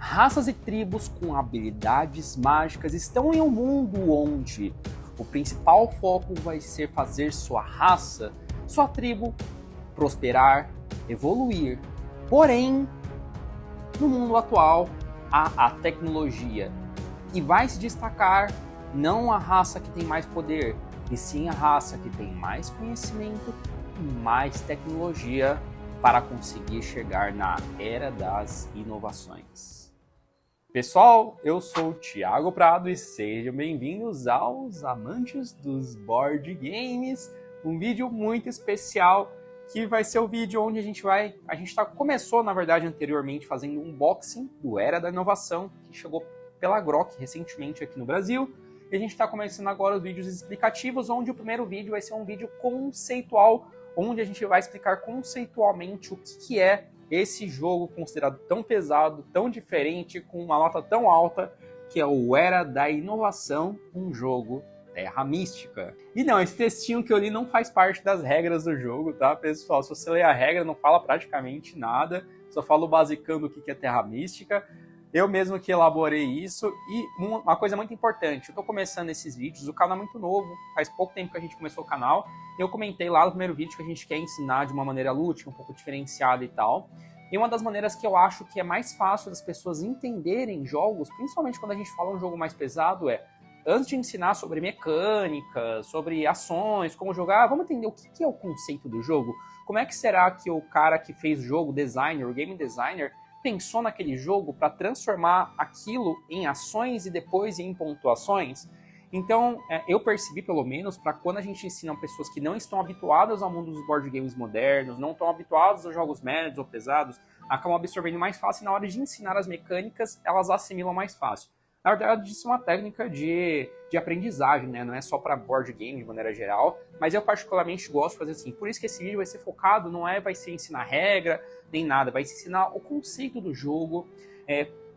Raças e tribos com habilidades mágicas estão em um mundo onde o principal foco vai ser fazer sua raça, sua tribo, prosperar, evoluir. Porém, no mundo atual, há a tecnologia e vai se destacar não a raça que tem mais poder, e sim a raça que tem mais conhecimento e mais tecnologia para conseguir chegar na era das inovações. Pessoal, eu sou o Thiago Prado e sejam bem-vindos aos amantes dos board games, um vídeo muito especial que vai ser o vídeo onde a gente começou, na verdade, anteriormente fazendo um unboxing do Era da Inovação, que chegou pela Grok recentemente aqui no Brasil, e a gente está começando agora os vídeos explicativos, onde o primeiro vídeo vai ser um vídeo conceitual, onde a gente vai explicar conceitualmente o que é esse jogo considerado tão pesado, tão diferente, com uma nota tão alta, que é o Era da Inovação, um jogo Terra Mística. E não, esse textinho que eu li não faz parte das regras do jogo, tá, pessoal? Se você ler a regra, não fala praticamente nada, só fala o basicão do que é Terra Mística. Eu mesmo que elaborei isso, e uma coisa muito importante, eu tô começando esses vídeos, o canal é muito novo, faz pouco tempo que a gente começou o canal, eu comentei lá no primeiro vídeo que a gente quer ensinar de uma maneira lúdica, um pouco diferenciada e tal, e uma das maneiras que eu acho que é mais fácil das pessoas entenderem jogos, principalmente quando a gente fala um jogo mais pesado, é, antes de ensinar sobre mecânica, sobre ações, como jogar, vamos entender o que é o conceito do jogo, como é que será que o cara que fez o jogo, designer, o game designer, pensou naquele jogo para transformar aquilo em ações e depois em pontuações. Então, eu percebi, pelo menos, para quando a gente ensina pessoas que não estão habituadas ao mundo dos board games modernos, não estão habituadas aos jogos médios ou pesados, acabam absorvendo mais fácil e na hora de ensinar as mecânicas, elas assimilam mais fácil. Na verdade, isso é uma técnica de aprendizagem, né? Não é só para board game de maneira geral, mas eu particularmente gosto de fazer assim. Por isso que esse vídeo vai ser focado, vai ser ensinar regra, nem nada, vai ensinar o conceito do jogo,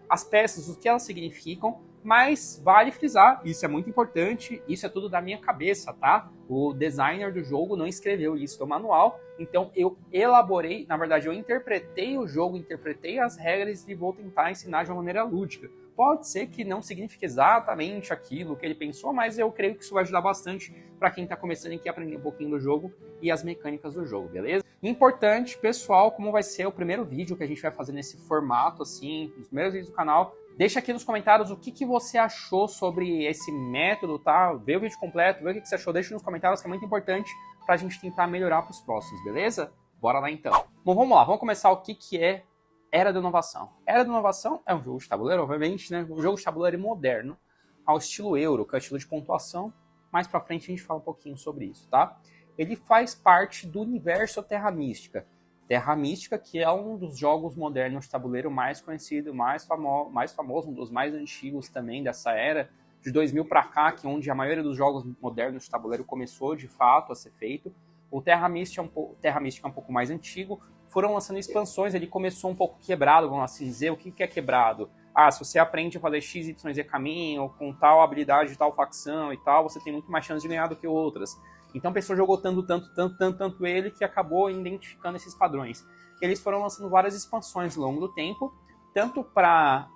as peças, o que elas significam, mas vale frisar, isso é muito importante, isso é tudo da minha cabeça, tá? O designer do jogo não escreveu isso no manual, então eu elaborei, na verdade eu interpretei o jogo, interpretei as regras e vou tentar ensinar de uma maneira lúdica. Pode ser que não signifique exatamente aquilo que ele pensou, mas eu creio que isso vai ajudar bastante para quem está começando aqui a aprender um pouquinho do jogo e as mecânicas do jogo, beleza? Importante, pessoal, como vai ser o primeiro vídeo que a gente vai fazer nesse formato, assim, os primeiros vídeos do canal, deixa aqui nos comentários o que você achou sobre esse método, tá? Vê o vídeo completo, vê o que você achou, deixa nos comentários que é muito importante para a gente tentar melhorar para os próximos, beleza? Bora lá então. Bom, vamos lá, vamos começar o que é Era da Inovação. Era da Inovação é um jogo de tabuleiro, obviamente, né? Um jogo de tabuleiro moderno, ao estilo Euro, que é o estilo de pontuação. Mais pra frente a gente fala um pouquinho sobre isso, tá? Ele faz parte do universo Terra Mística. Terra Mística, que é um dos jogos modernos de tabuleiro mais conhecido, mais famoso, um dos mais antigos também dessa era, de 2000 para cá, que é onde a maioria dos jogos modernos de tabuleiro começou de fato a ser feito. O Terra Mística é um pouco mais antigo, foram lançando expansões, ele começou um pouco quebrado, vamos assim dizer. O que é quebrado? Ah, se você aprende a fazer X, Y, Z caminho, com tal habilidade de tal facção e tal, você tem muito mais chance de ganhar do que outras. Então a pessoa jogou tanto ele, que acabou identificando esses padrões. Eles foram lançando várias expansões ao longo do tempo, tanto para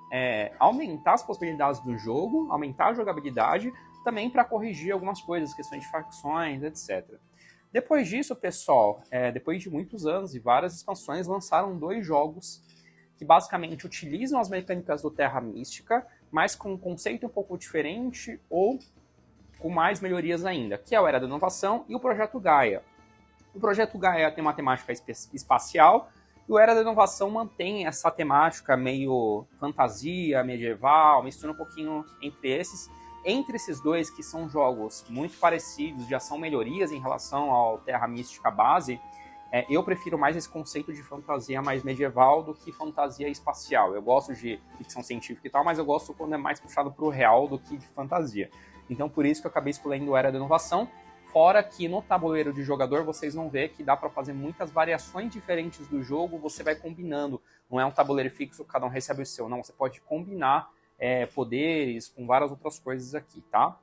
aumentar as possibilidades do jogo, aumentar a jogabilidade, também para corrigir algumas coisas, questões de facções, etc. Depois disso, pessoal, depois de muitos anos e várias expansões, lançaram 2 jogos que basicamente utilizam as mecânicas do Terra Mística, mas com um conceito um pouco diferente ou com mais melhorias ainda, que é o Era da Inovação e o Projeto Gaia. O Projeto Gaia tem uma temática espacial e o Era da Inovação mantém essa temática meio fantasia, medieval, mistura um pouquinho entre esses. Entre esses dois, que são jogos muito parecidos, já são melhorias em relação ao Terra Mística base, eu prefiro mais esse conceito de fantasia mais medieval do que fantasia espacial. Eu gosto de ficção científica e tal, mas eu gosto quando é mais puxado para o real do que de fantasia. Então por isso que eu acabei escolhendo o Era da Inovação, fora que no tabuleiro de jogador vocês vão ver que dá para fazer muitas variações diferentes do jogo, você vai combinando. Não é um tabuleiro fixo, cada um recebe o seu, não, você pode combinar poderes com várias outras coisas aqui, tá?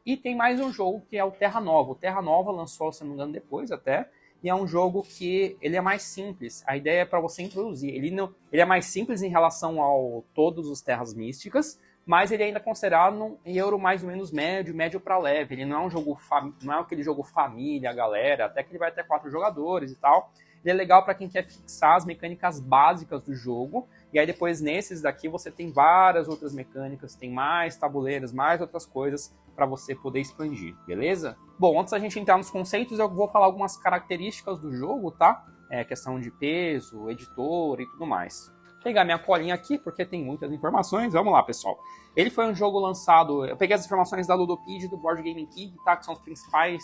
E tem mais um jogo que é o Terra Nova. O Terra Nova lançou, se não me engano, depois até, e é um jogo que ele é mais simples. A ideia é para você introduzir. Ele é mais simples em relação ao todos os Terras Místicas, mas ele ainda é considerado um euro mais ou menos médio para leve. Ele não é um jogo não é aquele jogo família, galera, até que ele vai ter 4 jogadores e tal. Ele é legal para quem quer fixar as mecânicas básicas do jogo, e aí depois nesses daqui você tem várias outras mecânicas, tem mais tabuleiros, mais outras coisas para você poder expandir, beleza? Bom, antes da gente entrar nos conceitos, eu vou falar algumas características do jogo, tá? Questão de peso, editor e tudo mais. Vou pegar minha colinha aqui, porque tem muitas informações. Vamos lá, pessoal. Ele foi um jogo lançado... Eu peguei as informações da Ludopedia e do Board Game Geek, tá? Que são os principais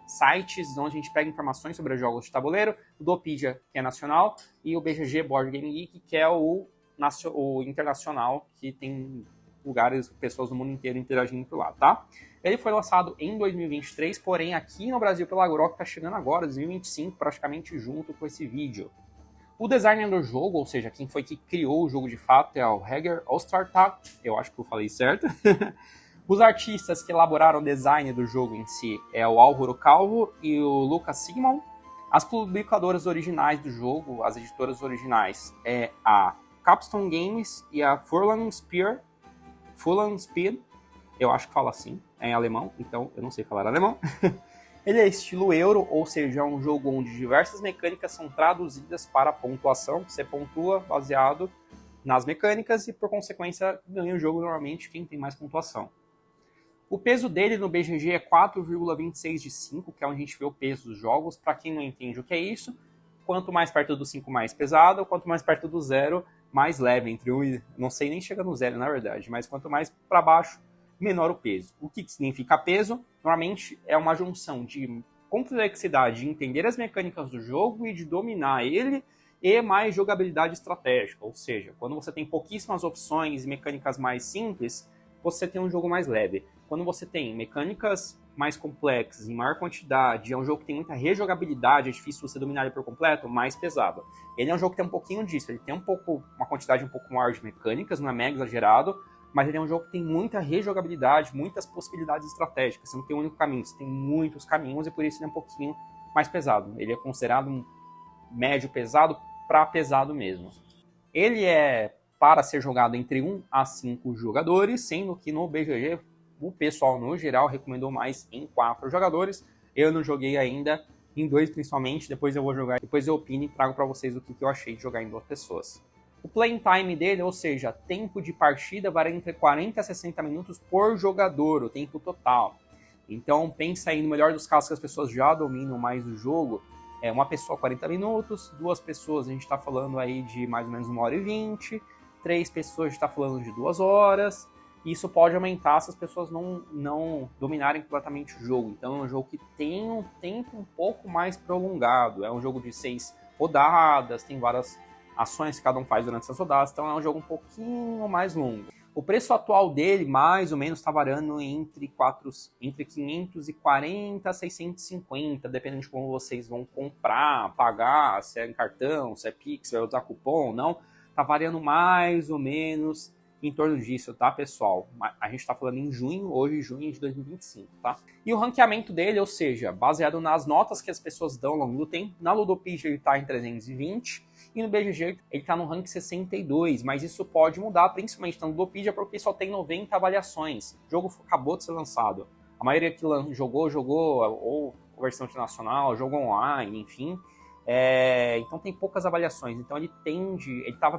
sites onde a gente pega informações sobre os jogos de tabuleiro. O Ludopedia, que é nacional, e o BGG, Board Game Geek, que é o internacional, que tem lugares, pessoas do mundo inteiro interagindo por lá, tá? Ele foi lançado em 2023, porém aqui no Brasil pela Grok tá chegando agora, 2025, praticamente junto com esse vídeo. O designer do jogo, ou seja, quem foi que criou o jogo de fato, é o Heger Ostertag, eu acho que eu falei certo. Os artistas que elaboraram o design do jogo em si é o Álvaro Calvo e o Lucas Sigmund. As publicadoras originais do jogo, as editoras originais, é a Capstone Games e a Furlan Speed, eu acho que fala assim, é em alemão, então eu não sei falar alemão. Ele é estilo euro, ou seja, é um jogo onde diversas mecânicas são traduzidas para pontuação. Você pontua baseado nas mecânicas e, por consequência, ganha o jogo normalmente quem tem mais pontuação. O peso dele no BGG é 4,26 de 5, que é onde a gente vê o peso dos jogos. Para quem não entende o que é isso, quanto mais perto do 5, mais pesado, quanto mais perto do 0, mais leve. Entre 1 e... não sei nem chega no 0, na verdade, mas quanto mais para baixo, menor o peso. O que significa peso? Normalmente é uma junção de complexidade de entender as mecânicas do jogo e de dominar ele, e mais jogabilidade estratégica. Ou seja, quando você tem pouquíssimas opções e mecânicas mais simples, você tem um jogo mais leve. Quando você tem mecânicas mais complexas, em maior quantidade, é um jogo que tem muita rejogabilidade, é difícil você dominar ele por completo, mais pesado. Ele é um jogo que tem um pouquinho disso, ele tem uma quantidade um pouco maior de mecânicas, não é mega exagerado, mas ele é um jogo que tem muita rejogabilidade, muitas possibilidades estratégicas. Você não tem um único caminho, você tem muitos caminhos e por isso ele é um pouquinho mais pesado. Ele é considerado um médio pesado para pesado mesmo. Ele é para ser jogado entre 1 a 5 jogadores, sendo que no BGG o pessoal no geral recomendou mais em 4 jogadores. Eu não joguei ainda em 2 principalmente, depois eu vou jogar, depois eu opino e trago para vocês o que eu achei de jogar em 2 pessoas. O playing time dele, ou seja, tempo de partida, varia entre 40 a 60 minutos por jogador, o tempo total. Então pensa aí no melhor dos casos que as pessoas já dominam mais o jogo, uma pessoa 40 minutos, 2 pessoas a gente está falando aí de mais ou menos 1h20, 3 pessoas a gente está falando de 2 horas, e isso pode aumentar se as pessoas não dominarem completamente o jogo. Então é um jogo que tem um tempo um pouco mais prolongado, é um jogo de 6 rodadas, tem várias ações que cada um faz durante essas rodadas, então é um jogo um pouquinho mais longo. O preço atual dele, mais ou menos, está variando entre 540 a 650, dependendo de como vocês vão comprar, pagar, se é em cartão, se é Pix, se vai usar cupom ou não. Está variando mais ou menos em torno disso, tá, pessoal? A gente está falando em junho, hoje junho de 2025, tá? E o ranqueamento dele, ou seja, baseado nas notas que as pessoas dão ao longo do tempo, na Ludopedia ele está em 320, e no BGG ele está no rank 62, mas isso pode mudar, principalmente na Ludopedia, porque só tem 90 avaliações. O jogo acabou de ser lançado. A maioria que jogou ou versão internacional, jogou online, enfim. Então tem poucas avaliações. Então ele estava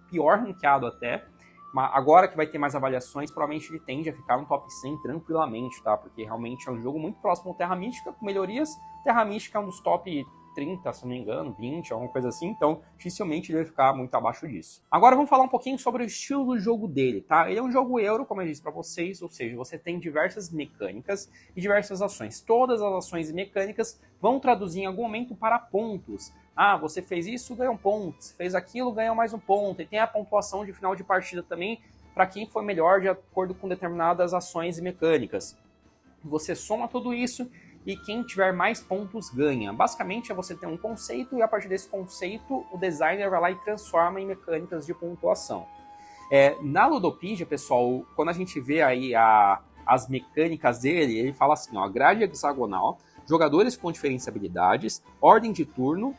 pior ranqueado até. Mas agora que vai ter mais avaliações, provavelmente ele tende a ficar no top 100 tranquilamente, tá? Porque realmente é um jogo muito próximo ao Terra Mística, com melhorias. Terra Mística é um dos top 30, se não me engano, 20, alguma coisa assim, então dificilmente ele vai ficar muito abaixo disso. Agora vamos falar um pouquinho sobre o estilo do jogo dele, tá? Ele é um jogo euro, como eu disse pra vocês, ou seja, você tem diversas mecânicas e diversas ações. Todas as ações e mecânicas vão traduzir em algum momento para pontos. Ah, você fez isso, ganhou um ponto, você fez aquilo, ganhou mais um ponto, e tem a pontuação de final de partida também, para quem foi melhor de acordo com determinadas ações e mecânicas. Você soma tudo isso e quem tiver mais pontos ganha. Basicamente é você ter um conceito e a partir desse conceito o designer vai lá e transforma em mecânicas de pontuação. Na Ludopedia, pessoal, quando a gente vê aí as mecânicas dele, ele fala assim, ó, grade hexagonal, jogadores com diferentes habilidades, ordem de turno,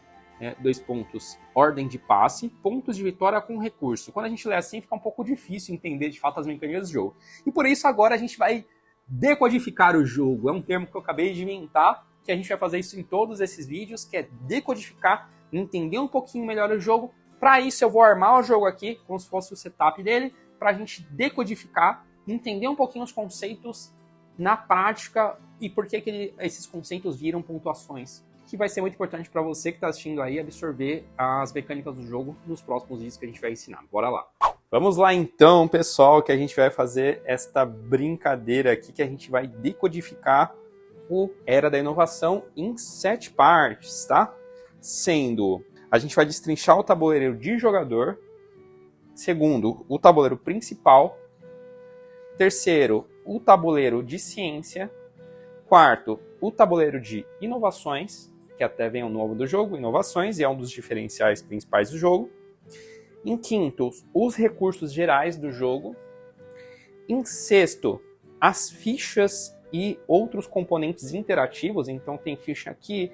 2 pontos, ordem de passe, pontos de vitória com recurso. Quando a gente lê assim, fica um pouco difícil entender de fato as mecânicas do jogo. E por isso agora a gente vai decodificar o jogo. É um termo que eu acabei de inventar, que a gente vai fazer isso em todos esses vídeos, que é decodificar, entender um pouquinho melhor o jogo. Para isso eu vou armar o jogo aqui, como se fosse o setup dele, para a gente decodificar, entender um pouquinho os conceitos na prática e por que esses conceitos viram pontuações, que vai ser muito importante para você que está assistindo aí absorver as mecânicas do jogo nos próximos vídeos que a gente vai ensinar. Bora lá! Vamos lá então, pessoal, que a gente vai fazer esta brincadeira aqui, que a gente vai decodificar o Era da Inovação em 7 partes, tá? Sendo, a gente vai destrinchar o tabuleiro de jogador. Segundo, o tabuleiro principal. Terceiro, o tabuleiro de ciência. Quarto, o tabuleiro de inovações, que até vem o nome do jogo, inovações, e é um dos diferenciais principais do jogo. Em quinto, os recursos gerais do jogo. Em sexto, as fichas e outros componentes interativos. Então tem ficha aqui,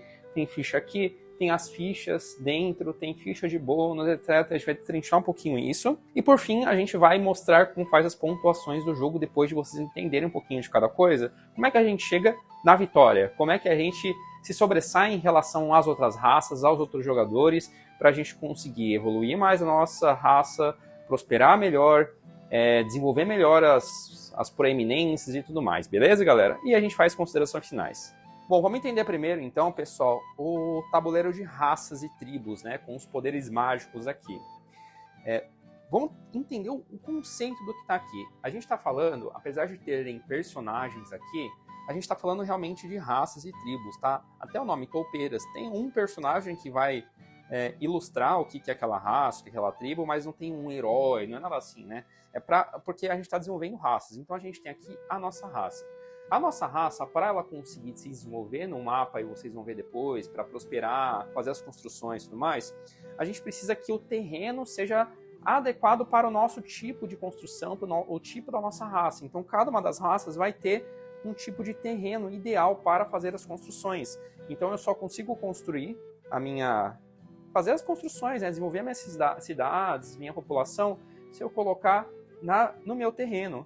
tem as fichas dentro, tem ficha de bônus, etc. A gente vai trinchar um pouquinho isso. E por fim, a gente vai mostrar como faz as pontuações do jogo depois de vocês entenderem um pouquinho de cada coisa. Como é que a gente chega na vitória? Como é que a gente se sobressai em relação às outras raças, aos outros jogadores, para a gente conseguir evoluir mais a nossa raça, prosperar melhor, desenvolver melhor as proeminências e tudo mais. Beleza, galera? E a gente faz considerações finais. Bom, vamos entender primeiro, então, pessoal, o tabuleiro de raças e tribos, né, com os poderes mágicos aqui. Vamos entender o conceito do que está aqui. A gente está falando, apesar de terem personagens aqui, a gente está falando realmente de raças e tribos, tá? Até o nome, toupeiras, tem um personagem que vai ilustrar o que é aquela raça, o que é aquela tribo, mas não tem um herói, não é nada assim, né? Porque a gente está desenvolvendo raças, então a gente tem aqui a nossa raça. A nossa raça, para ela conseguir se desenvolver no mapa, e vocês vão ver depois, para prosperar, fazer as construções e tudo mais, a gente precisa que o terreno seja adequado para o nosso tipo de construção, para o tipo da nossa raça. Então, cada uma das raças vai ter um tipo de terreno ideal para fazer as construções. Então, eu só consigo construir fazer as construções, né? Desenvolver minhas cidades, minha população, se eu colocar no meu terreno.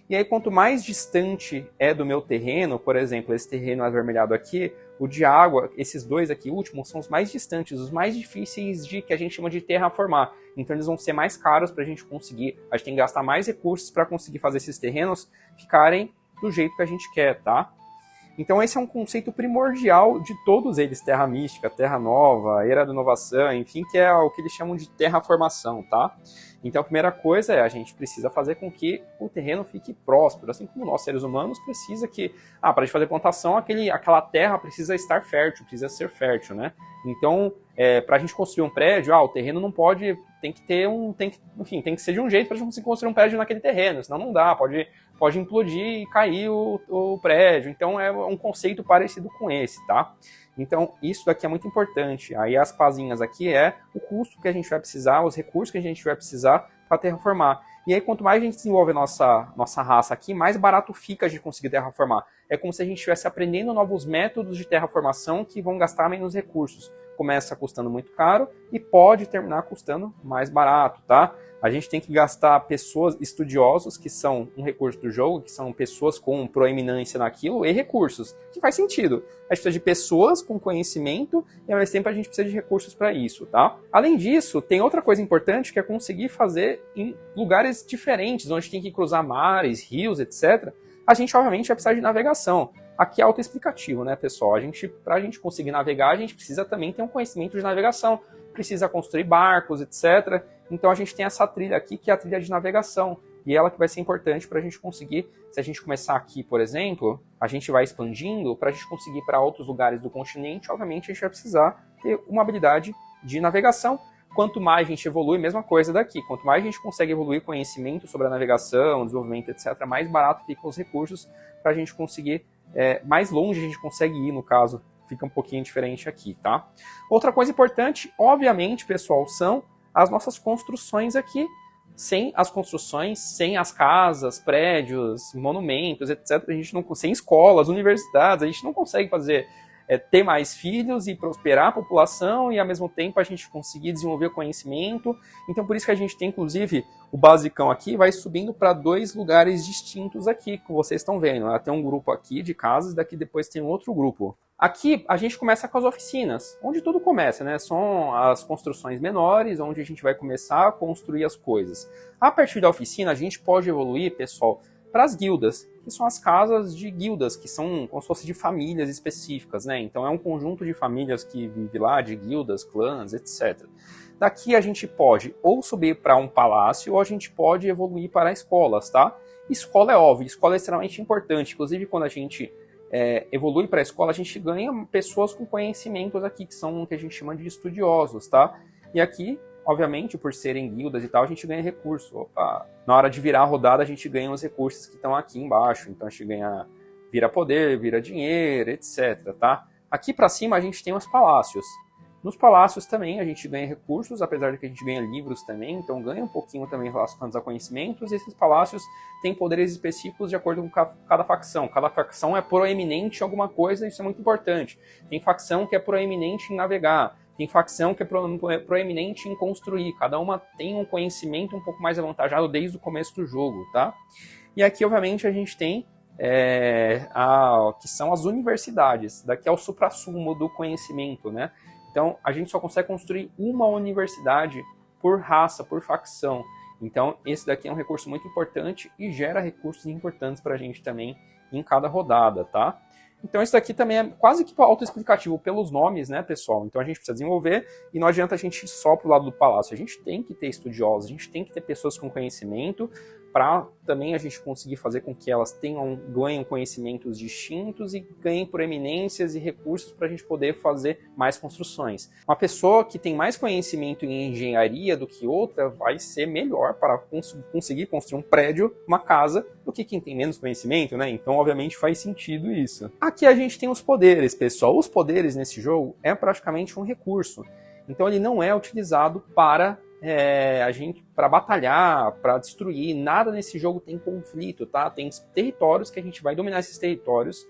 E aí, quanto mais distante é do meu terreno, por exemplo, esse terreno avermelhado aqui, o de água, esses dois aqui últimos, são os mais distantes, os mais difíceis que a gente chama de terraformar. Então eles vão ser mais caros para a gente conseguir. A gente tem que gastar mais recursos para conseguir fazer esses terrenos ficarem do jeito que a gente quer, tá? Então esse é um conceito primordial de todos eles, Terra Mística, Terra Nova, Era da Inovação, enfim, que é o que eles chamam de terraformação, tá? Então a primeira coisa é a gente precisa fazer com que o terreno fique próspero, assim como nós seres humanos precisa que, para a gente fazer plantação, aquela terra precisa estar fértil, precisa ser fértil, né? Então, para a gente construir um prédio, o terreno não pode, tem que ser de um jeito para a gente conseguir construir um prédio naquele terreno, senão não dá, pode implodir e cair o prédio. Então é um conceito parecido com esse, tá? Então isso daqui é muito importante. Aí as pazinhas aqui é o custo que a gente vai precisar, os recursos que a gente vai precisar para terraformar. E aí quanto mais a gente desenvolve a nossa raça aqui, mais barato fica a gente conseguir terraformar. É como se a gente estivesse aprendendo novos métodos de terraformação que vão gastar menos recursos. Começa custando muito caro e pode terminar custando mais barato, tá? A gente tem que gastar pessoas estudiosos, que são um recurso do jogo, que são pessoas com proeminência naquilo, e recursos, que faz sentido. A gente precisa de pessoas com conhecimento e ao mesmo tempo a gente precisa de recursos para isso, tá? Além disso, tem outra coisa importante que é conseguir fazer em lugares diferentes, onde tem que cruzar mares, rios, etc. A gente, obviamente, vai precisar de navegação. Aqui é autoexplicativo, né, pessoal? Para a gente conseguir navegar, a gente precisa também ter um conhecimento de navegação. Precisa construir barcos, etc. Então a gente tem essa trilha aqui, que é a trilha de navegação. E ela que vai ser importante para a gente conseguir, se a gente começar aqui, por exemplo, a gente vai expandindo, para a gente conseguir ir para outros lugares do continente, obviamente a gente vai precisar ter uma habilidade de navegação. Quanto mais a gente evolui, mesma coisa daqui, quanto mais a gente consegue evoluir conhecimento sobre a navegação, desenvolvimento, etc., mais barato ficam os recursos para a gente conseguir, mais longe a gente consegue ir, no caso, fica um pouquinho diferente aqui, tá? Outra coisa importante, obviamente, pessoal, são as nossas construções aqui, sem as construções, sem as casas, prédios, monumentos, etc. A gente não, sem escolas, universidades, a gente não consegue fazer ter mais filhos e prosperar a população e, ao mesmo tempo, a gente conseguir desenvolver conhecimento. Então, por isso que a gente tem, inclusive, o basicão aqui vai subindo para 2 lugares distintos aqui, que vocês estão vendo. Ela tem um grupo aqui de casas, daqui depois tem outro grupo. Aqui, a gente começa com as oficinas, onde tudo começa, né? São as construções menores, onde a gente vai começar a construir as coisas. A partir da oficina, a gente pode evoluir, pessoal, para as guildas, que são as casas de guildas, que são como se fosse de famílias específicas, né? Então é um conjunto de famílias que vive lá, de guildas, clãs, etc. Daqui a gente pode ou subir para um palácio, ou a gente pode evoluir para escolas, tá? Escola é óbvio, escola é extremamente importante. Inclusive, quando a gente evolui para a escola, a gente ganha pessoas com conhecimentos aqui, que são o que a gente chama de estudiosos, tá? E aqui, obviamente, por serem guildas e tal, a gente ganha recurso. Opa. Na hora de virar a rodada, a gente ganha os recursos que estão aqui embaixo. Então, a gente ganha, vira poder, vira dinheiro, etc, tá? Aqui para cima, a gente tem os palácios. Nos palácios também a gente ganha recursos, apesar de que a gente ganha livros também, então ganha um pouquinho também relacionados a conhecimentos, e esses palácios têm poderes específicos de acordo com cada facção. Cada facção é proeminente em alguma coisa, isso é muito importante. Tem facção que é proeminente em navegar, tem facção que é proeminente em construir, cada uma tem um conhecimento um pouco mais avantajado desde o começo do jogo, tá? E aqui, obviamente, a gente tem que são as universidades, daqui é o suprassumo do conhecimento, né? Então, a gente só consegue construir uma universidade por raça, por facção. Então, esse daqui é um recurso muito importante e gera recursos importantes para a gente também em cada rodada, tá? Então, isso daqui também é quase que autoexplicativo pelos nomes, né, pessoal? Então, a gente precisa desenvolver e não adianta a gente ir só pro lado do palácio. A gente tem que ter estudiosos, a gente tem que ter pessoas com conhecimento para também a gente conseguir fazer com que elas ganhem conhecimentos distintos e ganhem proeminências e recursos para a gente poder fazer mais construções. Uma pessoa que tem mais conhecimento em engenharia do que outra vai ser melhor para conseguir construir um prédio, uma casa, do que quem tem menos conhecimento, né? Então, obviamente, faz sentido isso. Aqui a gente tem os poderes, pessoal. Os poderes nesse jogo é praticamente um recurso. Então, ele não é utilizado para para batalhar, para destruir. Nada nesse jogo tem conflito, tá? Tem territórios que a gente vai dominar esses territórios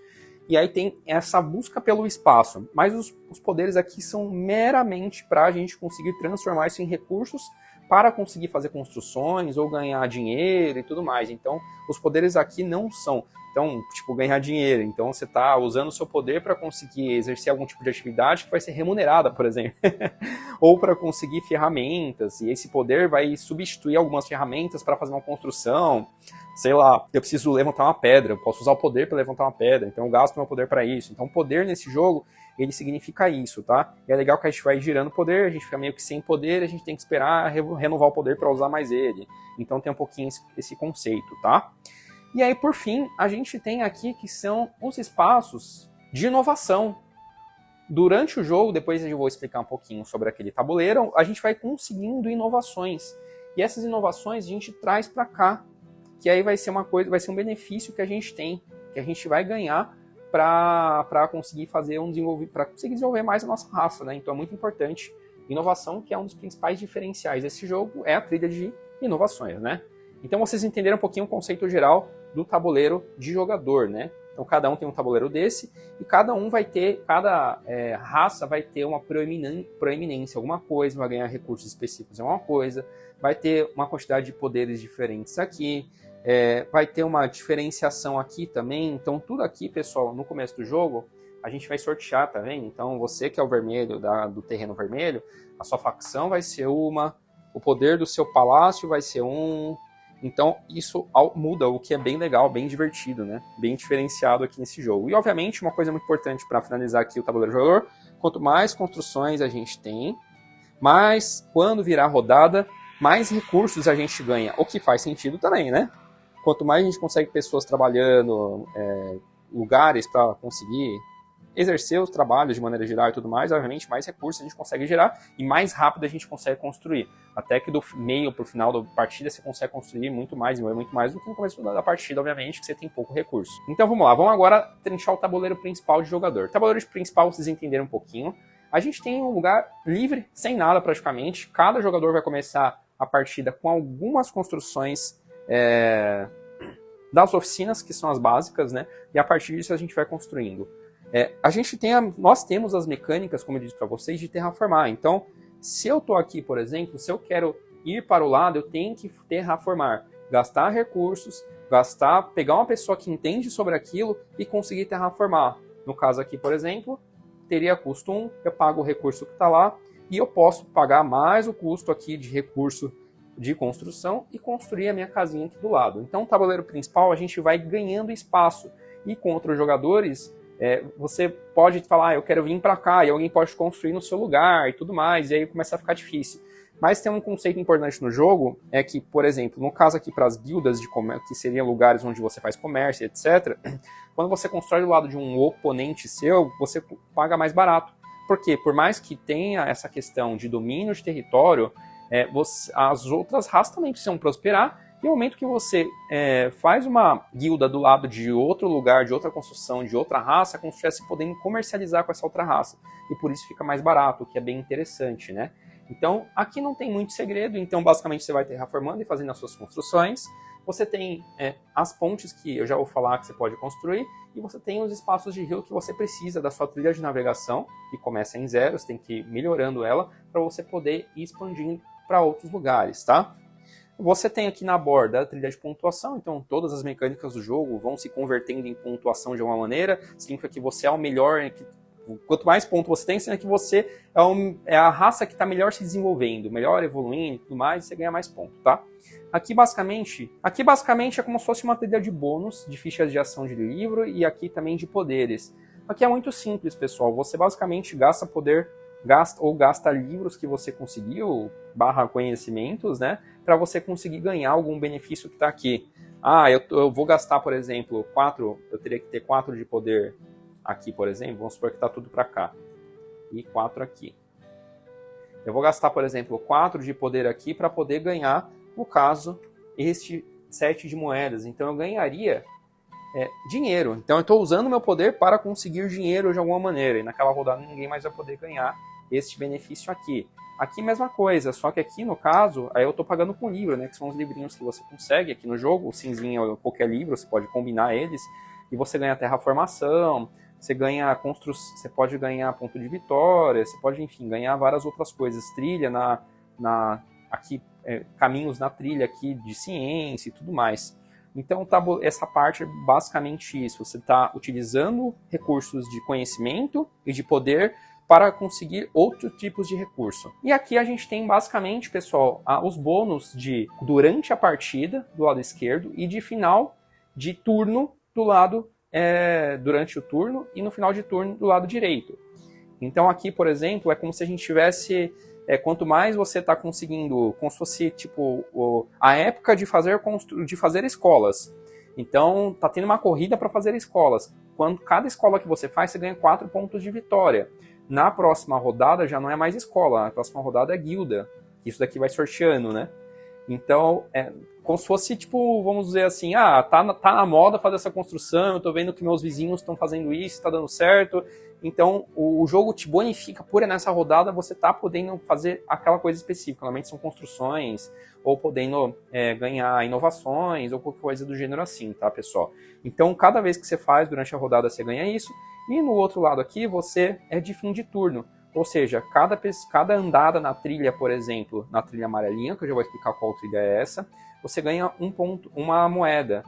e aí tem essa busca pelo espaço. Mas os poderes aqui são meramente para a gente conseguir transformar isso em recursos para conseguir fazer construções ou ganhar dinheiro e tudo mais. Então, os poderes aqui não são, então, tipo, ganhar dinheiro. Então, você está usando o seu poder para conseguir exercer algum tipo de atividade que vai ser remunerada, por exemplo. Ou para conseguir ferramentas, e esse poder vai substituir algumas ferramentas para fazer uma construção. Sei lá, eu preciso levantar uma pedra, eu posso usar o poder para levantar uma pedra, então eu gasto meu poder para isso. Então, o poder nesse jogo, ele significa isso, tá? E é legal que a gente vai girando poder, a gente fica meio que sem poder, a gente tem que esperar renovar o poder para usar mais ele. Então, tem um pouquinho esse conceito, tá? E aí, por fim, a gente tem aqui que são os espaços de inovação. Durante o jogo, depois eu vou explicar um pouquinho sobre aquele tabuleiro, a gente vai conseguindo inovações. E essas inovações a gente traz para cá, que aí vai ser uma coisa, vai ser um benefício que a gente tem, que a gente vai ganhar para conseguir para conseguir desenvolver mais a nossa raça, né? Então é muito importante. Inovação, que é um dos principais diferenciais desse jogo, é a trilha de inovações, né? Então vocês entenderam um pouquinho o conceito geral do tabuleiro de jogador, né? Então cada um tem um tabuleiro desse e cada raça vai ter uma proeminência, alguma coisa, vai ganhar recursos específicos em alguma coisa, vai ter uma quantidade de poderes diferentes aqui, vai ter uma diferenciação aqui também. Então tudo aqui, pessoal, no começo do jogo, a gente vai sortear, tá vendo? Então você que é o vermelho do terreno vermelho, a sua facção vai ser uma, o poder do seu palácio vai ser um. Então isso muda, o que é bem legal, bem divertido, né? Bem diferenciado aqui nesse jogo. E obviamente uma coisa muito importante para finalizar aqui o tabuleiro do jogador, quanto mais construções a gente tem, mais quando virar a rodada, mais recursos a gente ganha, o que faz sentido também, né? Quanto mais a gente consegue pessoas trabalhando, lugares para conseguir exercer os trabalhos de maneira geral e tudo mais, obviamente mais recursos a gente consegue gerar e mais rápido a gente consegue construir. Até que do meio para o final da partida você consegue construir muito mais do que no começo da partida, obviamente, que você tem pouco recurso. Então vamos lá, vamos agora trinchar o tabuleiro principal de jogador. O tabuleiro principal, vocês entenderam um pouquinho. A gente tem um lugar livre, sem nada praticamente. Cada jogador vai começar a partida com algumas construções das oficinas, que são as básicas, né? E a partir disso a gente vai construindo. Nós temos as mecânicas, como eu disse para vocês, de terraformar. Então, se eu estou aqui, por exemplo, se eu quero ir para o lado, eu tenho que terraformar, gastar recursos, pegar uma pessoa que entende sobre aquilo e conseguir terraformar. No caso aqui, por exemplo, teria custo 1, eu pago o recurso que está lá e eu posso pagar mais o custo aqui de recurso de construção e construir a minha casinha aqui do lado. Então, o tabuleiro principal, a gente vai ganhando espaço. E com outros jogadores, você pode falar, eu quero vir para cá, e alguém pode construir no seu lugar e tudo mais, e aí começa a ficar difícil. Mas tem um conceito importante no jogo, é que, por exemplo, no caso aqui para as guildas de comércio, que seriam lugares onde você faz comércio, etc., quando você constrói do lado de um oponente seu, você paga mais barato. Por quê? Por mais que tenha essa questão de domínio de território, as outras raças também precisam prosperar, e no momento que você faz uma guilda do lado de outro lugar, de outra construção, de outra raça, como se estivesse podendo comercializar com essa outra raça. E por isso fica mais barato, o que é bem interessante, né? Então, aqui não tem muito segredo, então basicamente você vai terraformando e fazendo as suas construções. Você tem as pontes, que eu já vou falar que você pode construir, e você tem os espaços de rio que você precisa da sua trilha de navegação, que começa em 0, você tem que ir melhorando ela, para você poder ir expandindo para outros lugares, tá? Você tem aqui na borda a trilha de pontuação, então todas as mecânicas do jogo vão se convertendo em pontuação de alguma maneira, significa que você é o melhor, quanto mais pontos você tem, significa que você é a raça que está melhor se desenvolvendo, melhor evoluindo e tudo mais, e você ganha mais pontos, tá? Aqui basicamente é como se fosse uma trilha de bônus, de fichas de ação de livro e aqui também de poderes. Aqui é muito simples, pessoal, você basicamente gasta livros que você conseguiu, /conhecimentos, né, para você conseguir ganhar algum benefício que está aqui. Eu vou gastar, por exemplo, 4, eu teria que ter 4 de poder aqui, por exemplo, vamos supor que está tudo para cá, e 4 aqui. Eu vou gastar, por exemplo, 4 de poder aqui para poder ganhar, no caso, este 7 de moedas. Então eu ganharia dinheiro. Então eu estou usando meu poder para conseguir dinheiro de alguma maneira, e naquela rodada ninguém mais vai poder ganhar este benefício aqui. Aqui mesma coisa, só que aqui no caso, aí eu estou pagando com livro, né, que são os livrinhos que você consegue aqui no jogo, o cinzinho é qualquer livro, você pode combinar eles, e você ganha terraformação, você pode ganhar ponto de vitória, você pode, enfim, ganhar várias outras coisas, trilha aqui, caminhos na trilha aqui de ciência e tudo mais. Então, essa parte é basicamente isso. Você está utilizando recursos de conhecimento e de poder para conseguir outros tipos de recurso. E aqui a gente tem basicamente, pessoal, os bônus de durante a partida, do lado esquerdo, e de final de turno do lado durante o turno e no final de turno do lado direito. Então aqui, por exemplo, é como se a gente tivesse... quanto mais você está conseguindo, como se fosse tipo a época de fazer escolas. Então, está tendo uma corrida para fazer escolas. Cada escola que você faz, você ganha 4 pontos de vitória. Na próxima rodada já não é mais escola, na próxima rodada é guilda. Isso daqui vai sorteando, né? Então, como se fosse, tipo, vamos dizer assim, tá na moda fazer essa construção, eu tô vendo que meus vizinhos estão fazendo isso, tá dando certo. Então, o jogo te bonifica por nessa rodada você tá podendo fazer aquela coisa específica. Normalmente são construções, ou podendo ganhar inovações, ou qualquer coisa do gênero assim, tá, pessoal? Então, cada vez que você faz durante a rodada, você ganha isso. E no outro lado aqui, você é de fim de turno. Ou seja, cada andada na trilha, por exemplo, na trilha amarelinha, que eu já vou explicar qual trilha é essa, você ganha uma moeda.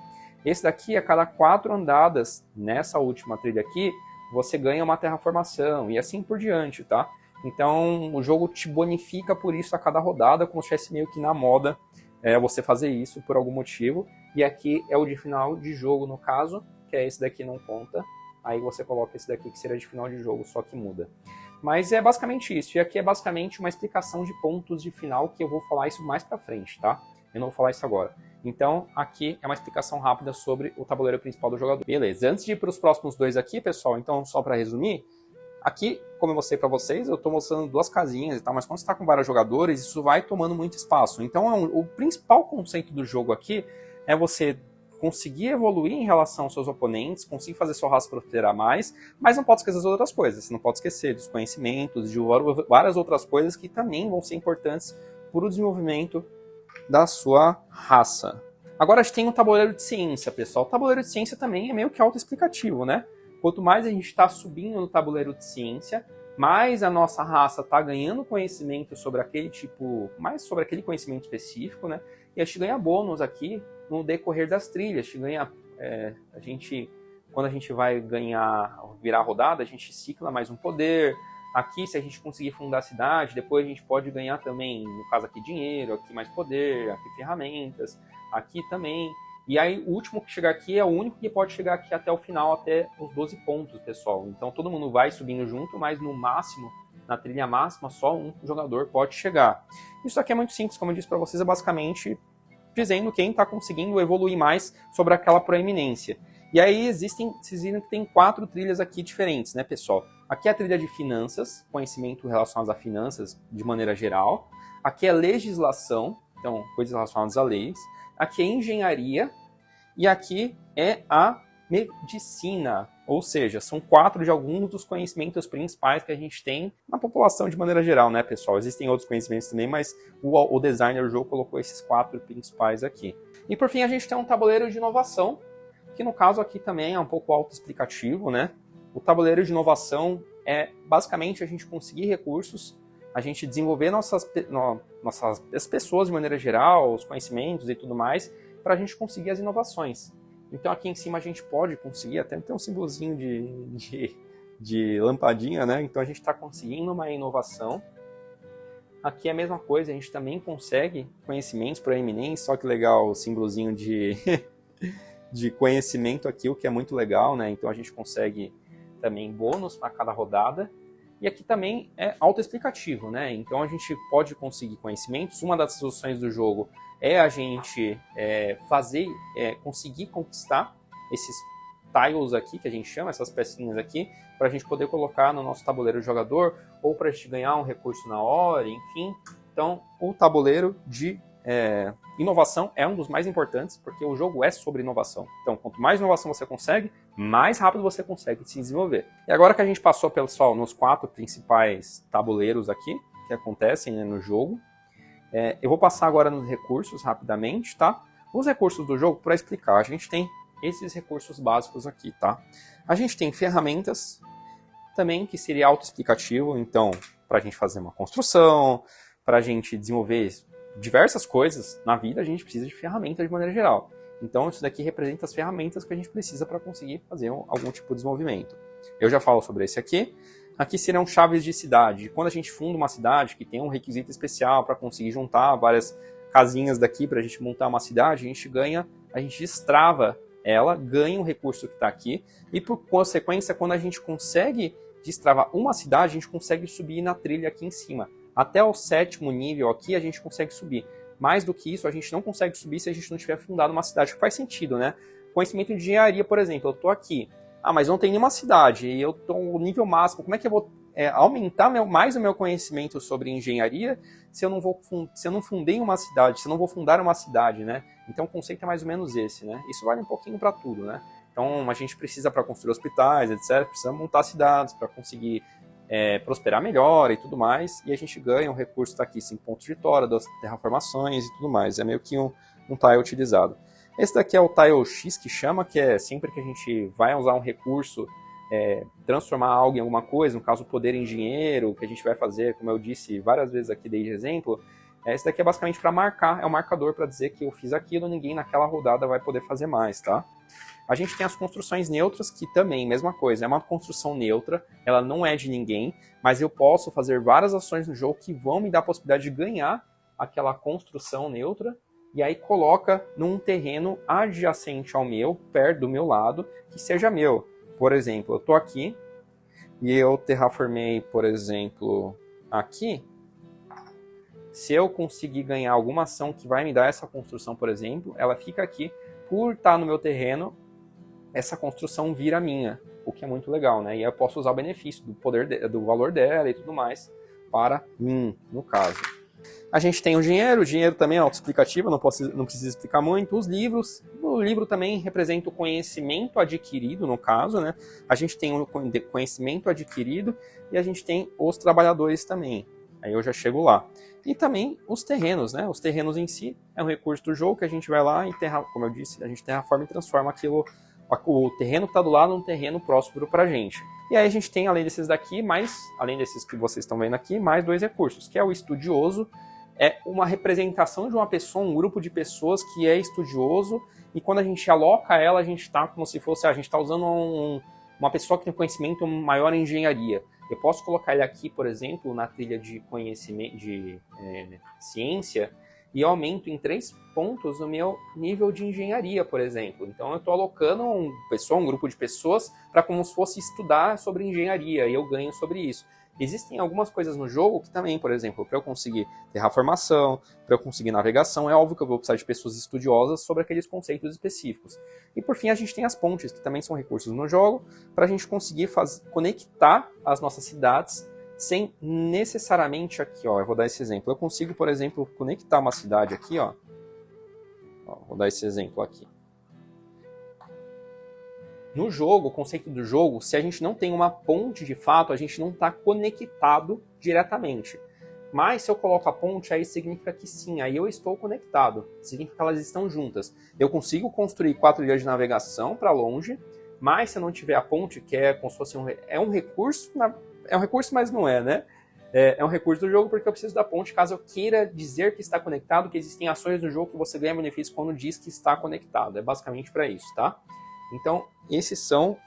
Esse daqui, a cada 4 andadas nessa última trilha aqui, você ganha uma terraformação e assim por diante, tá? Então, o jogo te bonifica por isso a cada rodada, como se estivesse meio que na moda você fazer isso por algum motivo. E aqui é o de final de jogo, no caso, que é esse daqui não conta. Aí você coloca esse daqui que seria de final de jogo, só que muda. Mas é basicamente isso. E aqui é basicamente uma explicação de pontos de final, que eu vou falar isso mais pra frente, tá? Eu não vou falar isso agora. Então, aqui é uma explicação rápida sobre o tabuleiro principal do jogador. Beleza, antes de ir para os próximos 2 aqui, pessoal, então só para resumir, aqui, como eu mostrei para vocês, eu estou mostrando 2 casinhas e tal, mas quando você está com vários jogadores, isso vai tomando muito espaço. Então, o principal conceito do jogo aqui é você conseguir evoluir em relação aos seus oponentes, conseguir fazer sua raça prosperar mais, mas não pode esquecer das outras coisas. Você não pode esquecer dos conhecimentos, de várias outras coisas que também vão ser importantes para o desenvolvimento da sua raça. Agora a gente tem um tabuleiro de ciência, pessoal. O tabuleiro de ciência também é meio que autoexplicativo, né? Quanto mais a gente está subindo no tabuleiro de ciência, mais a nossa raça está ganhando conhecimento sobre aquele tipo, mais sobre aquele conhecimento específico, né? E a gente ganha bônus aqui no decorrer das trilhas. A gente ganha, quando a gente vai virar a rodada, a gente cicla mais um poder. Aqui, se a gente conseguir fundar a cidade, depois a gente pode ganhar também, no caso aqui, dinheiro, aqui mais poder, aqui ferramentas, aqui também. E aí, o último que chegar aqui é o único que pode chegar aqui até o final, até os 12 pontos, pessoal. Então, todo mundo vai subindo junto, mas no máximo, na trilha máxima, só um jogador pode chegar. Isso aqui é muito simples, como eu disse para vocês, é basicamente dizendo quem está conseguindo evoluir mais sobre aquela proeminência. E aí, vocês viram que tem 4 trilhas aqui diferentes, né, pessoal? Aqui é a trilha de finanças, conhecimento relacionado a finanças de maneira geral. Aqui é legislação, então, coisas relacionadas a leis. Aqui é engenharia e aqui é a medicina, ou seja, são 4 de alguns dos conhecimentos principais que a gente tem na população de maneira geral, né, pessoal? Existem outros conhecimentos também, mas o designer do jogo colocou esses 4 principais aqui. E por fim a gente tem um tabuleiro de inovação, que no caso aqui também é um pouco autoexplicativo, né? O tabuleiro de inovação é basicamente a gente conseguir recursos, a gente desenvolver as pessoas de maneira geral, os conhecimentos e tudo mais, para a gente conseguir as inovações. Então aqui em cima a gente pode conseguir, até ter um símbolozinho de lampadinha, né? Então a gente está conseguindo uma inovação. Aqui é a mesma coisa, a gente também consegue conhecimentos proeminentes, só que legal o símbolozinho de conhecimento aqui, o que é muito legal, né? Então a gente consegue também bônus para cada rodada. E aqui também é autoexplicativo, né? Então a gente pode conseguir conhecimentos. Uma das soluções do jogo é a gente conseguir conquistar esses tiles aqui, que a gente chama, essas pecinhas aqui, para a gente poder colocar no nosso tabuleiro de jogador, ou para a gente ganhar um recurso na hora, enfim. Então, o tabuleiro de inovação é um dos mais importantes, porque o jogo é sobre inovação. Então, quanto mais inovação você consegue, mais rápido você consegue se desenvolver. E agora que a gente passou, pessoal, nos 4 principais tabuleiros aqui, que acontecem, né, no jogo, eu vou passar agora nos recursos rapidamente, tá? Os recursos do jogo, para explicar, a gente tem esses recursos básicos aqui, tá? A gente tem ferramentas, também, que seria autoexplicativo, então, para a gente fazer uma construção, para a gente desenvolver diversas coisas na vida, a gente precisa de ferramentas de maneira geral. Então, isso daqui representa as ferramentas que a gente precisa para conseguir fazer algum tipo de desenvolvimento. Eu já falo sobre esse aqui. Aqui serão chaves de cidade. Quando a gente funda uma cidade que tem um requisito especial para conseguir juntar várias casinhas daqui para a gente montar uma cidade, a gente destrava ela, ganha um recurso que está aqui, e por consequência, quando a gente consegue destravar uma cidade, a gente consegue subir na trilha aqui em cima. Até o 7º nível aqui a gente consegue subir. Mais do que isso, a gente não consegue subir se a gente não tiver fundado uma cidade. Que faz sentido, né? Conhecimento de engenharia, por exemplo. Eu estou aqui. Mas não tem nenhuma cidade. E eu estou no nível máximo. Como é que eu vou aumentar mais o meu conhecimento sobre engenharia se eu não fundei uma cidade? Se eu não vou fundar uma cidade, né? Então o conceito é mais ou menos esse, né? Isso vale um pouquinho para tudo, né? Então a gente precisa, para construir hospitais, etc., precisa montar cidades para conseguir prosperar melhor e tudo mais, e a gente ganha um recurso, tá aqui, 5 pontos de vitória, das terraformações e tudo mais, é meio que um tile utilizado. Esse daqui é o tile X, que chama, que é sempre que a gente vai usar um recurso, transformar algo em alguma coisa, no caso o poder em dinheiro, que a gente vai fazer, como eu disse várias vezes aqui, desde exemplo, esse daqui é basicamente para marcar, é um marcador para dizer que eu fiz aquilo, ninguém naquela rodada vai poder fazer mais, tá? A gente tem as construções neutras, que também, mesma coisa, é uma construção neutra, ela não é de ninguém, mas eu posso fazer várias ações no jogo que vão me dar a possibilidade de ganhar aquela construção neutra, e aí coloca num terreno adjacente ao meu, perto do meu lado, que seja meu. Por exemplo, eu estou aqui, e eu terraformei, por exemplo, aqui. Se eu conseguir ganhar alguma ação que vai me dar essa construção, por exemplo, ela fica aqui, por estar no meu terreno, essa construção vira minha, o que é muito legal, né? E aí eu posso usar o benefício do poder, do valor dela e tudo mais para mim, no caso. A gente tem o dinheiro também é autoexplicativo, não precisa explicar muito. Os livros, o livro também representa o conhecimento adquirido, no caso, né? A gente tem o conhecimento adquirido e a gente tem os trabalhadores também. Aí eu já chego lá. E também os terrenos, né? Os terrenos em si é um recurso do jogo que a gente vai lá e como eu disse, a gente terraforma e transforma aquilo, o terreno que está do lado, num terreno próspero para a gente. E aí a gente tem, além desses daqui, além desses que vocês estão vendo aqui, mais 2 recursos, que é o estudioso, é uma representação de uma pessoa, um grupo de pessoas que é estudioso, e quando a gente aloca ela, a gente está como se fosse, a gente está usando uma pessoa que tem conhecimento maior em engenharia. Eu posso colocar ele aqui, por exemplo, na trilha de conhecimento, de ciência, e eu aumento em 3 pontos o meu nível de engenharia, por exemplo. Então eu estou alocando um grupo de pessoas para como se fosse estudar sobre engenharia, e eu ganho sobre isso. Existem algumas coisas no jogo que também, por exemplo, para eu conseguir terraformação, para eu conseguir navegação, é óbvio que eu vou precisar de pessoas estudiosas sobre aqueles conceitos específicos. E por fim a gente tem as pontes, que também são recursos no jogo, para a gente conseguir conectar as nossas cidades sem necessariamente aqui, ó, eu vou dar esse exemplo. Eu consigo, por exemplo, conectar uma cidade aqui, ó. Vou dar esse exemplo aqui. No jogo, o conceito do jogo, se a gente não tem uma ponte de fato, a gente não está conectado diretamente. Mas se eu coloco a ponte, aí significa que sim, aí eu estou conectado. Significa que elas estão juntas. Eu consigo construir 4 ilhas de navegação para longe, mas se eu não tiver a ponte, que é como se fosse um recurso, é um recurso, mas não é, né? É um recurso do jogo porque eu preciso da ponte caso eu queira dizer que está conectado, que existem ações do jogo que você ganha benefício quando diz que está conectado. É basicamente para isso, tá? Então, esses são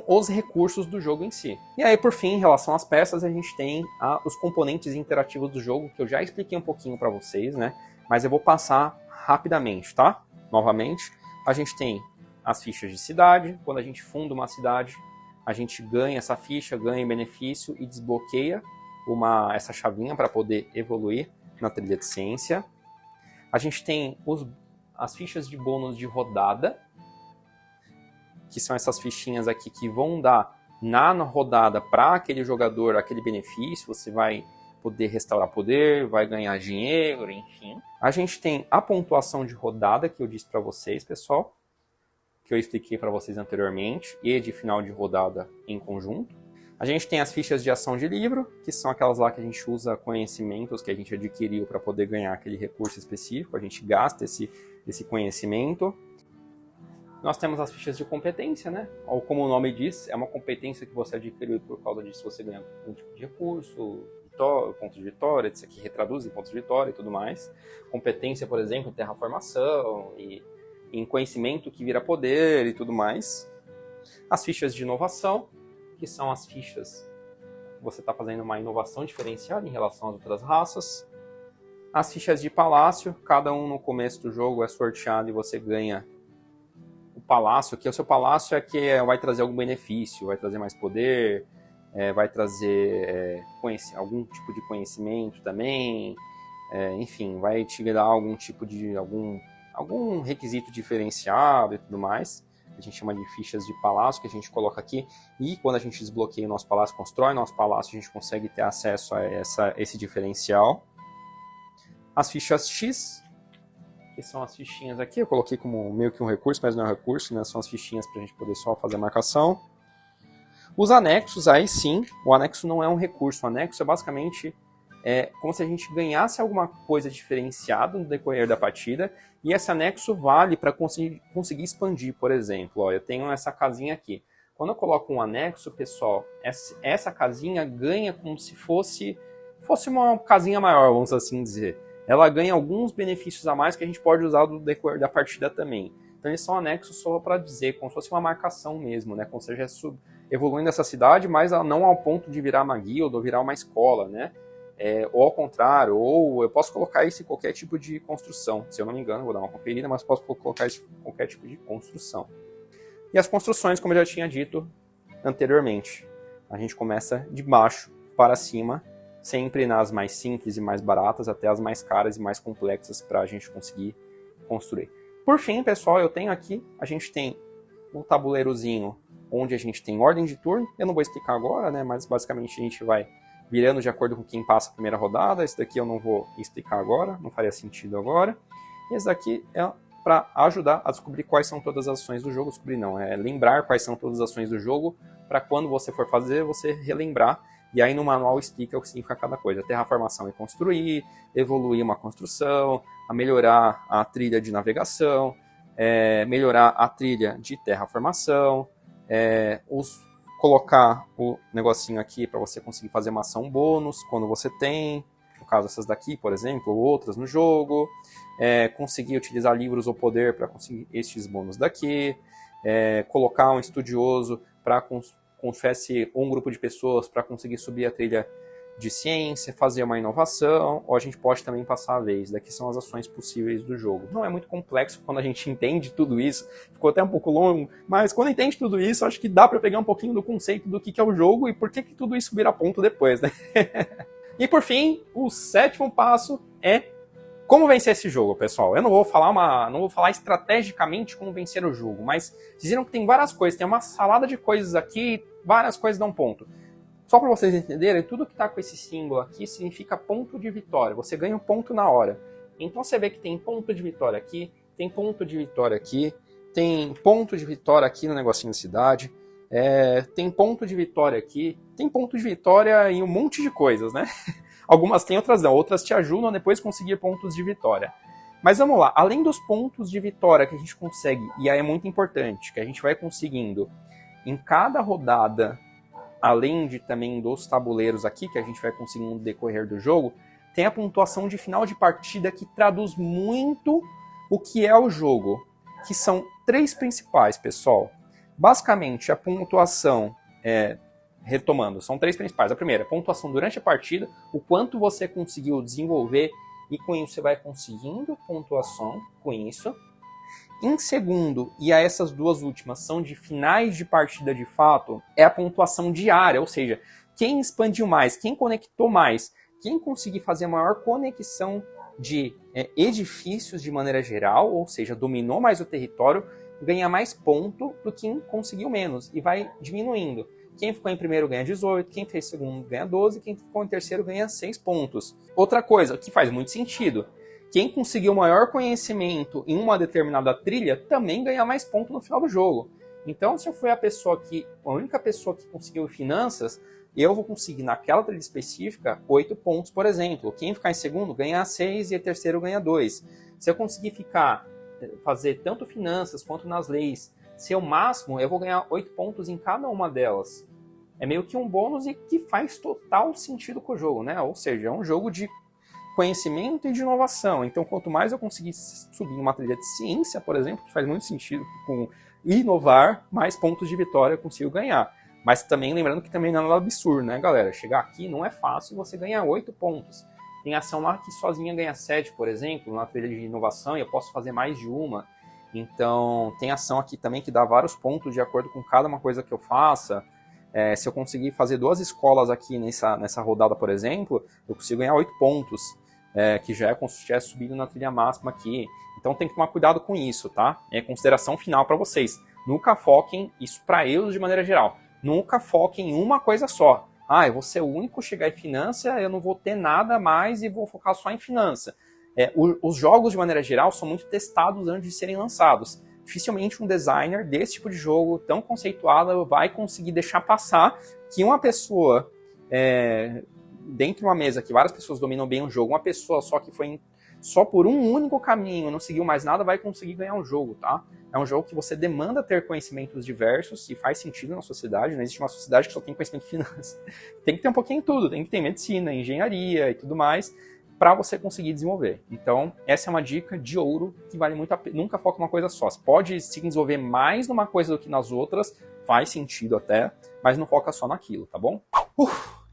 os recursos do jogo em si. E aí, por fim, em relação às peças, a gente tem os componentes interativos do jogo, que eu já expliquei um pouquinho para vocês, né? Mas eu vou passar rapidamente, tá? Novamente, a gente tem as fichas de cidade. Quando a gente funda uma cidade, a gente ganha essa ficha, ganha benefício e desbloqueia essa chavinha para poder evoluir na trilha de ciência. A gente tem as fichas de bônus de rodada, que são essas fichinhas aqui que vão dar na rodada para aquele jogador aquele benefício. Você vai poder restaurar poder, vai ganhar dinheiro, enfim. A gente tem a pontuação de rodada, que eu disse para vocês, pessoal, que eu expliquei para vocês anteriormente, e de final de rodada em conjunto. A gente tem as fichas de ação de livro, que são aquelas lá que a gente usa conhecimentos que a gente adquiriu para poder ganhar aquele recurso específico, a gente gasta esse conhecimento. Nós temos as fichas de competência, né? Ou como o nome diz, é uma competência que você adquiriu e por causa disso você ganha um tipo de recurso, pontos de vitória, isso aqui retraduz em pontos de vitória e tudo mais. Competência, por exemplo, em terraformação e em conhecimento que vira poder e tudo mais. As fichas de inovação, que são as fichas que você está fazendo uma inovação diferenciada em relação às outras raças. As fichas de palácio, cada um no começo do jogo é sorteado e você ganha o palácio, que o seu palácio é que vai trazer algum benefício, vai trazer mais poder, vai trazer algum tipo de conhecimento também, enfim, vai te dar algum tipo de algum requisito diferenciado e tudo mais. A gente chama de fichas de palácio, que a gente coloca aqui, e quando a gente desbloqueia o nosso palácio, constrói nosso palácio, a gente consegue ter acesso a esse diferencial. As fichas X, que são as fichinhas aqui, eu coloquei como meio que um recurso, mas não é um recurso, né? São as fichinhas para a gente poder só fazer a marcação. Os anexos, aí sim, o anexo não é um recurso, o anexo é basicamente como se a gente ganhasse alguma coisa diferenciada no decorrer da partida, e esse anexo vale para conseguir expandir, por exemplo. Ó, eu tenho essa casinha aqui. Quando eu coloco um anexo, pessoal, essa casinha ganha como se fosse uma casinha maior, vamos assim dizer. Ela ganha alguns benefícios a mais que a gente pode usar no decorrer da partida também. Então eles são anexos só para dizer, como se fosse uma marcação mesmo, né? Como se já evoluindo essa cidade, mas não ao ponto de virar uma guilda ou virar uma escola, né? Ou ao contrário, ou eu posso colocar isso em qualquer tipo de construção. Se eu não me engano, vou dar uma conferida, mas posso colocar isso em qualquer tipo de construção. E as construções, como eu já tinha dito anteriormente, a gente começa de baixo para cima, sempre nas mais simples e mais baratas, até as mais caras e mais complexas para a gente conseguir construir. Por fim, pessoal, a gente tem um tabuleirozinho onde a gente tem ordem de turno. Eu não vou explicar agora, né, mas basicamente a gente vai virando de acordo com quem passa a primeira rodada. Esse daqui eu não vou explicar agora, não faria sentido agora. E esse daqui é para ajudar a descobrir quais são todas as ações do jogo. Descobrir não, lembrar quais são todas as ações do jogo, para quando você for fazer, você relembrar E aí no manual explica o que significa cada coisa. Terraformação é construir, evoluir uma construção, a melhorar a trilha de navegação, melhorar a trilha de terraformação, colocar o negocinho aqui para você conseguir fazer uma ação bônus quando você tem, no caso essas daqui, por exemplo, ou outras no jogo, conseguir utilizar livros ou poder para conseguir estes bônus daqui, colocar um estudioso para confesse um grupo de pessoas para conseguir subir a trilha de ciência, fazer uma inovação, ou a gente pode também passar a vez. Daqui são as ações possíveis do jogo. Não é muito complexo quando a gente entende tudo isso, ficou até um pouco longo, mas quando entende tudo isso, acho que dá para pegar um pouquinho do conceito do que é o jogo e por que tudo isso vira ponto depois, né? E por fim, o 7º passo é como vencer esse jogo, pessoal. Eu não vou falar estrategicamente como vencer o jogo, mas dizeram que tem várias coisas, tem uma salada de coisas aqui, várias coisas dão ponto. Só para vocês entenderem, tudo que está com esse símbolo aqui significa ponto de vitória. Você ganha um ponto na hora. Então você vê que tem ponto de vitória aqui, tem ponto de vitória aqui, tem ponto de vitória aqui no negocinho da cidade, tem ponto de vitória aqui, tem ponto de vitória em um monte de coisas, né? Algumas tem, outras não. Outras te ajudam a depois conseguir pontos de vitória. Mas vamos lá, além dos pontos de vitória que a gente consegue, e aí é muito importante, que a gente vai conseguindo em cada rodada, além de também dos tabuleiros aqui, que a gente vai conseguindo no decorrer do jogo, tem a pontuação de final de partida que traduz muito o que é o jogo, que são 3 principais, pessoal. Basicamente, a pontuação, retomando, são 3 principais. A primeira, pontuação durante a partida, o quanto você conseguiu desenvolver, e com isso você vai conseguindo pontuação com isso. Em segundo, e essas duas últimas são de finais de partida de fato, é a pontuação diária, ou seja, quem expandiu mais, quem conectou mais, quem conseguir fazer a maior conexão de edifícios de maneira geral, ou seja, dominou mais o território, ganha mais ponto do que quem conseguiu menos, e vai diminuindo. Quem ficou em primeiro ganha 18, quem fez segundo ganha 12, quem ficou em terceiro ganha 6 pontos. Outra coisa que faz muito sentido, quem conseguiu maior conhecimento em uma determinada trilha também ganha mais ponto no final do jogo. Então, se eu fui a única pessoa que conseguiu finanças, eu vou conseguir naquela trilha específica 8 pontos, por exemplo. Quem ficar em segundo ganha 6 e o terceiro ganha 2. Se eu conseguir fazer tanto finanças quanto nas leis, ser o máximo, eu vou ganhar 8 pontos em cada uma delas. É meio que um bônus e que faz total sentido com o jogo, né? Ou seja, é um jogo de conhecimento e de inovação. Então, quanto mais eu conseguir subir uma trilha de ciência, por exemplo, que faz muito sentido com inovar, mais pontos de vitória eu consigo ganhar. Mas também lembrando que também não é nada absurdo, né, galera? Chegar aqui não é fácil você ganhar 8 pontos. Tem ação lá que sozinha ganha 7, por exemplo, na trilha de inovação, e eu posso fazer mais de uma. Então, tem ação aqui também que dá vários pontos de acordo com cada uma coisa que eu faça. Se eu conseguir fazer 2 escolas aqui nessa rodada, por exemplo, eu consigo ganhar 8 pontos, que já é como se tivesse subido na trilha máxima aqui. Então tem que tomar cuidado com isso, tá? É consideração final para vocês. Nunca foquem, isso para eu de maneira geral, nunca foquem em uma coisa só. Eu vou ser o único a chegar em finança, eu não vou ter nada mais e vou focar só em finança. Os jogos, de maneira geral, são muito testados antes de serem lançados. Dificilmente um designer desse tipo de jogo tão conceituado vai conseguir deixar passar que uma pessoa, dentro de uma mesa que várias pessoas dominam bem o jogo, uma pessoa só que foi só por um único caminho, não seguiu mais nada, vai conseguir ganhar um jogo, tá? É um jogo que você demanda ter conhecimentos diversos e faz sentido na sociedade. Não existe uma sociedade que só tem conhecimento de finanças. Tem que ter um pouquinho de tudo, tem que ter medicina, engenharia e tudo mais, para você conseguir desenvolver. Então, essa é uma dica de ouro que vale muito a pena. Nunca foca em uma coisa só. Você pode se desenvolver mais numa coisa do que nas outras, faz sentido até, mas não foca só naquilo, tá bom?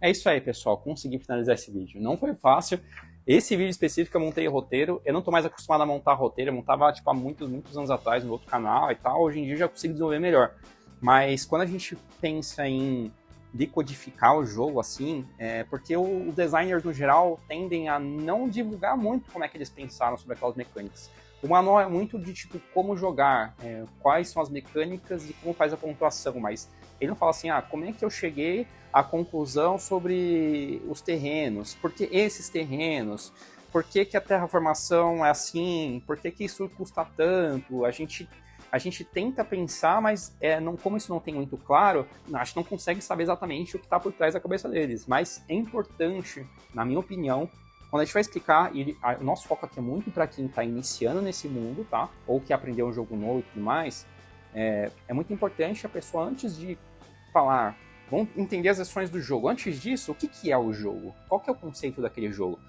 É isso aí, pessoal. Consegui finalizar esse vídeo. Não foi fácil. Esse vídeo específico eu montei roteiro. Eu não tô mais acostumado a montar roteiro. Eu montava há muitos anos atrás no outro canal e tal. Hoje em dia eu já consigo desenvolver melhor. Mas quando a gente pensa em decodificar o jogo assim, porque os designers no geral tendem a não divulgar muito como é que eles pensaram sobre aquelas mecânicas. O manual é muito de tipo como jogar, quais são as mecânicas e como faz a pontuação, mas ele não fala assim, como é que eu cheguei à conclusão sobre os terrenos, por que esses terrenos, por que a terraformação é assim, por que isso custa tanto, a gente a gente tenta pensar, mas como isso não tem muito claro, a gente não consegue saber exatamente o que está por trás da cabeça deles. Mas é importante, na minha opinião, quando a gente vai explicar, o nosso foco aqui é muito para quem está iniciando nesse mundo, tá? Ou que aprendeu um jogo novo e tudo mais, é muito importante a pessoa, antes de falar, vamos entender as ações do jogo. Antes disso, o que é o jogo? Qual que é o conceito daquele jogo?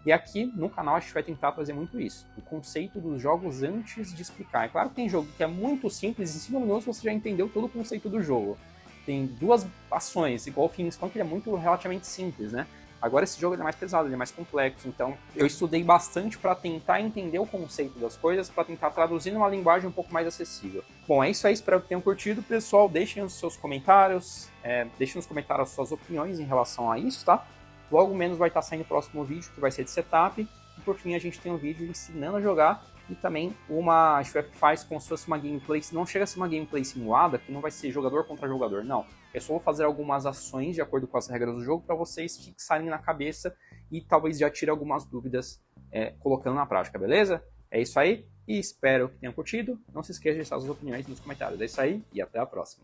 E aqui no canal a gente vai tentar fazer muito isso, o conceito dos jogos antes de explicar. É claro que tem jogo que é muito simples, em 5 minutos você já entendeu todo o conceito do jogo. Tem 2 ações, igual o Phoenix Point, que ele é muito relativamente simples, né? Agora esse jogo ele é mais pesado, ele é mais complexo, então eu estudei bastante para tentar entender o conceito das coisas, para tentar traduzir numa linguagem um pouco mais acessível. Bom, é isso aí, espero que tenham curtido, pessoal. Deixem os seus comentários, deixem nos comentários as suas opiniões em relação a isso, tá? Logo menos vai estar saindo o próximo vídeo, que vai ser de setup. E por fim a gente tem um vídeo ensinando a jogar e também a gente faz como se fosse uma gameplay, não chega a ser uma gameplay simulada, que não vai ser jogador contra jogador, não. É só fazer algumas ações de acordo com as regras do jogo para vocês fixarem na cabeça e talvez já tirem algumas dúvidas colocando na prática, beleza? É isso aí e espero que tenham curtido. Não se esqueça de deixar suas opiniões nos comentários. É isso aí e até a próxima.